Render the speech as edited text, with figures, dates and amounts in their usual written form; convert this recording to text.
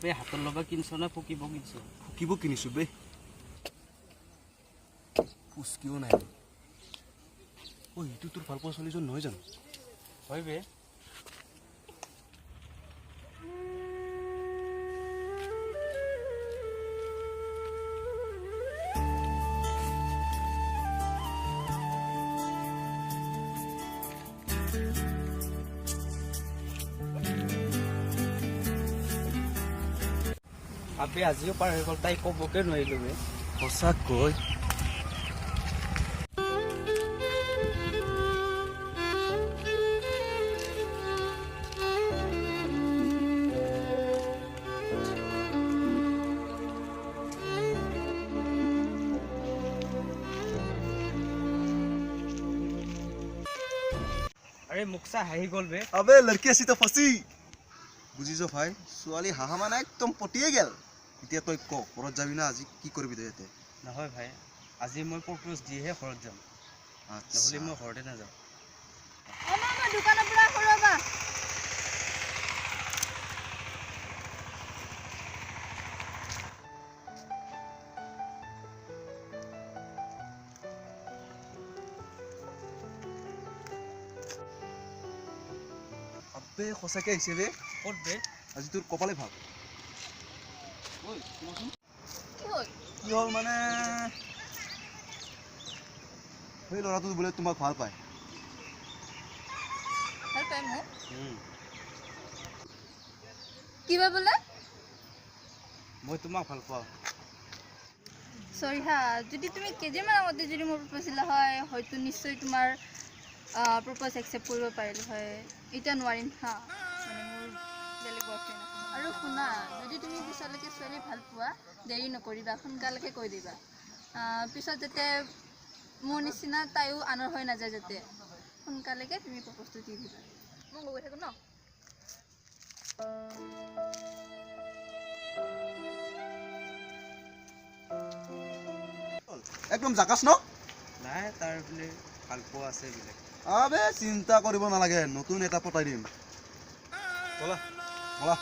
আবে হাতৰ লগা কিনছ না ফুকিব কিনছ? ফুকিব কিনিছো বে পুষ্কিও নাই ঐ এইটো তোৰ ভাল পোৱা ছোৱালীজন নহয় জানো হয় বে আবে আজিও পাৰ হৈ গ'ল তাই ক'বকে নোৱাৰিলো বে সঁচাকৈ আৰে মুকসা হাঁহি গ'ল বে আবে লড়কি আছি তো ফসি বুজিছ ভাই ছোৱালী হাহা মানে একদম পটিয়ে গেল এতিয়া তই ক ঘৰত যাবি না আজি কি কৰিবি তই ইয়াতে নহয় ভাই আজি মই প্ৰপ'জ দিহে ঘৰত যাম নহ'লে মই ঘৰতে নাযাওঁ মামা দোকানৰ পৰা কৰবা আবে সঁচাকে আহিছে বে ক'ত বে আজি তোৰ কপালে ভাল ঐ শুনচোন কি হ'ল কি হ'ল মানে সেই ল'ৰাটো বোলে তোমাক ভাল পায় ভাল পাই মোক কিবা বোলে মই তোমাক ভাল পাওঁ সৰি হা যদি তুমি কেইদিনমান আগতে যদি মোৰ প্ৰপ'জ দিলা হয় হয়তো নিশ্চয় তোমাৰ প্ৰপ'জ একচেপ্ট কৰিব পাৰিলোঁ হয় এতিয়া নোৱাৰিম হা মানে মোৰ বেলেগ বয়ফ্ৰেণ্ড আছে আৰু শুনা যদি তুমি পিছলৈকে ছোৱালী ভাল পোৱা দেৰি নকৰিবা সোনকালে কৈ দিবা পিছত যাতে মোৰ নিচিনা তাইও আনৰ হৈ নাযায় যাতে সোনকালে তুমি প্ৰপ'জটো দি দিবা মই গৈ থাকোঁ ন একদম জাকাছ ন নাই তাৰ বোলে ভাল পোৱা আছে বোলে আবে চিন্তা কৰিব নালাগে নতুন এটা পতাই দিম ব'লা ব'লা